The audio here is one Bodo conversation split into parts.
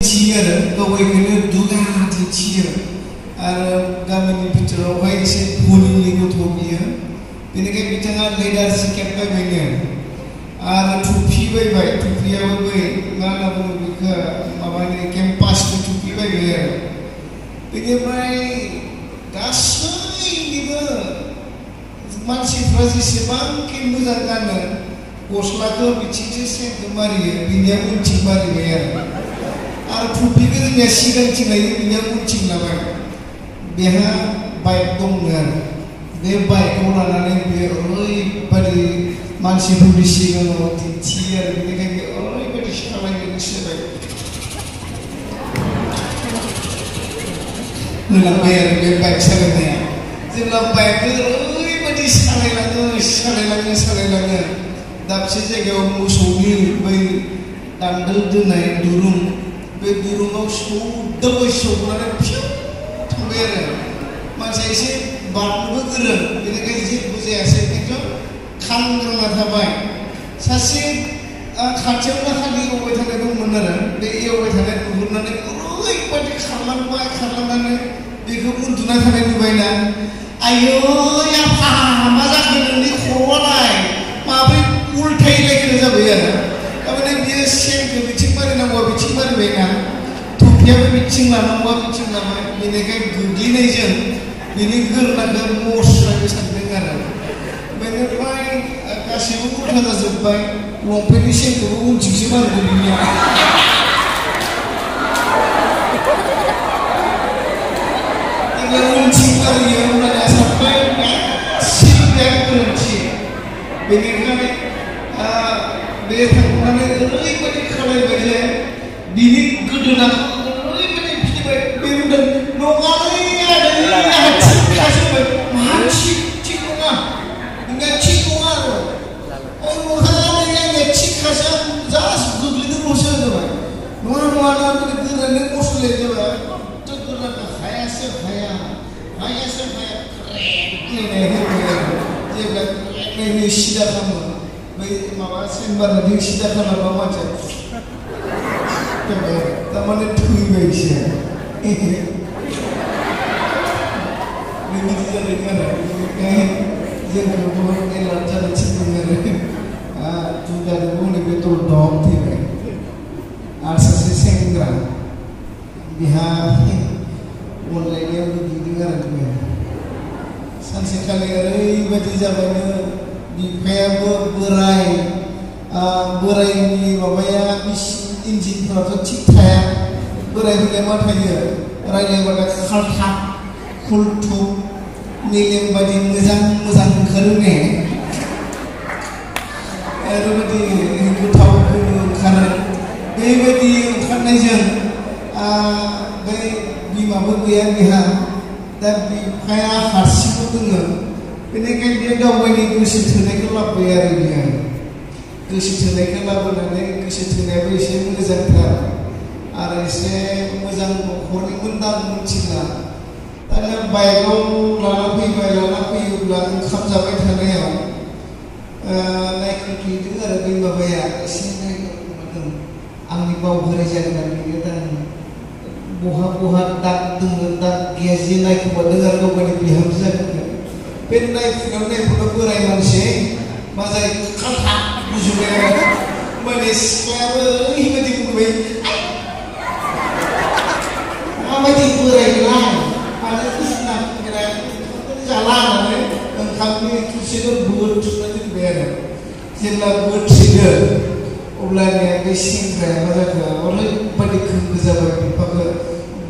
आरो गावैखौनो दुगा दिन्थियो आरो गामिनि बिथोरावहाय एसे बोलोनि गथ' बियो बेनिखाय बिथाङा लेदार जेकेट बायबायनो आरो टुपि बायबाय टुपियाबो बै मा होनना बुङो बेखौ माबानि केम्पासनि टुपि बायबाय आरो बेनिफ्राय गासैनिबो मानसिफ्रा जेसेबांखि मोजां गानो गस्लाखौ बिथिंसो सेंखौ मारियो बिनिया उनथिं मारिबाय आरो टुपिखौ जोंनिया सिगांथिं लायो बिनिया उनथिं लाबाय बेहा बाइक दंनो आरो बे बाइकखौ लानानै बे ओरैबायदि मानसिफोरनि सिगाङाव दिन्थियो आरो बेनिखायनो ओरैबायदि सालायनो गोसो जाबाय होलांबाय आरो बे बाइक सालायनाया जेब्ला बाइकखौ ओरैबायदि सालायलाङो दाबसे जायगायाव मोसौनि बै दान्देल दोननाय दुरुं बे दुरुङाव सौनानै फिउ थांबाय आरो मानसिया एसे बारनोबो गोरों बेनिखायनो जेबो जायासै खिन्थु खामग्रोना थाबाय सासे खाथियावनो खालि एवबाय थानाय दंमोन आरो बे एवबाय थानाय नुहुरनानै ओरैबायदि खारलांनानै बेखौ उन्दुना थानाय नुबायना आयौ आफा मा जाखो नोंनि खर'आलाय माब्रै उल्थायलायखो जाबाय आरो थारमाने बियो सेनखौ बिथिं मारिनांगौआ बिथिं मारिबायना टुपियाबो बिथिं लानांगौआ बिथिं लाबाय बेनिखायनो गोग्लैनायजों बिनि गोरनाखौ मस्रायनो सानदों आरो बेनिफ्राय गासैबो उल्था जाजोब्बाय लंपेन्टनि सेनखौबो उनथिंसो मारिदों बिनिया उनथिं मारियो होननानै सानबाय गासैबो गोरोन्थि बेनिखायनो बे थांनानै ओरैबायदि खालायबाय जे बिनि गोदोनाखौ ओरैबायदि फिदिबाय बे बुंदों नङालै थिग नङा नोंना थिग नङा आरो आंनिया थिगखासो आं जास्ट गोग्लैदोंल'सो होनबाय नङा गोरानै मसले जाबाय गोराना हायासो हाया जेब्ला सिदा खालामो बै माबा सेम्बारजों सिदा खालामबा मानसिया थारमाने थैबायसो बेबायदि जादों आरो जोंखौ बहुत एलार्ट जानो थिनदों आरो दुगाजों हनै बे दम थैबाय आरो सासे सेंग्रा बिहा अनलायनायाव गोग्लैदों आरो सानसेखालि ओरैबायदि जाबायनो बिफायाबो बोरायनि माबाया इन्जिनफ्राथ' थिग थाया बोरायफोरलाय मा थायो रायज्लायबाथाय खालथा खुलथुब मेलेम बायदि मोजां ओंखारो ने ओरैबायदि गोथाव ओंखारो बेबायदि ओंखारनायजों बै बिमाबो गैया बेहा दा बिफाया हारसिंबो दङो बेनिखायनो बे गावनि गोसो थोनायखौ लाबोबाय आरो बियो गोसो थोनायखौ लाबोनानै गोसो थोनायाबो एसे मोजांथार आरो एसे मोजां न'खरनिमोन दा मिथिला दानिया बाइकआव लाना फैयोब्ला ओंखाम जाबाय थानायाव नायख्रख्रिदों आरो बै माबाया एसे नायख्रख्रिदों आंनि बावगारि जागोन आरो बेयो दा बहा दाग दङ दाग गैया जे नायखोमादों आरो गावनि बिहामजो जागोन बे नायफुनायाव बोराय मानसि मा जायो खालथा बुजुबाय आरो माने सिख्लायाबो ओरैबायदि बुंबाय माबायदि बोरायलाय मानो कृष्णा जाला होननानै ओंखामनि थुरसिखौ बोथुमना दोनबाय आरो जेब्ला बोथिदो अब्लानिया बे सेंग्राया मा जाखो ओरैबायदि खोंगो जाबाय बिफाखौ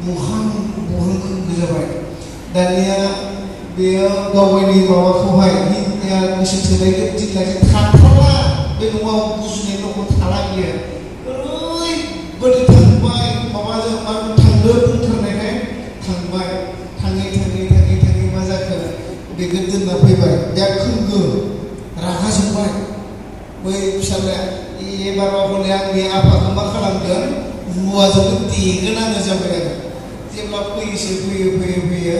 बुहां खोंगो जाबाय दानिया बेयो गावनि माबाखौहाय गोसो थोनायखौ दिनलायजों थाथारला बे न'आव बुजिनाय न'आव थाला बियो ओरैबायदि थांबाय माबाजों थांदो बुंथारनायखाय थांबाय थाङै मा जाखो बेखौ दोनना फैबाय दा खोंगो रागा जोंबाय बै फिसालाया एबाराव हले आंनि आफाखौ मा खालामगोन रुवाजों देगोन आङो जाबाय आरो जेब्ला फैयो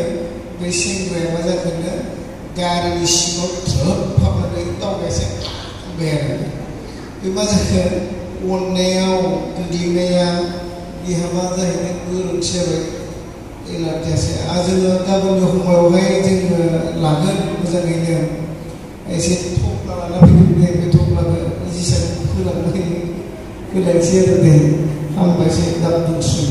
बे सेंग्राया मा जाखोनो गारिनि सिङाव थ्रोब हाबनानै दावगायसे थांबाय आरो बे मा जाखो अननायाव गोग्लैनाया हाबा जाहैनो गोरोन्थि जाबाय लाखियासै जोङो गाबोननि समावहाय जोङो लागोन मोजाङैनो एसे थफ्ला लाना फैगोन दे बे थफ्लाखौ जिसाखौ होलांनोसै आरो दे हामबायसै दाम दोनस्रि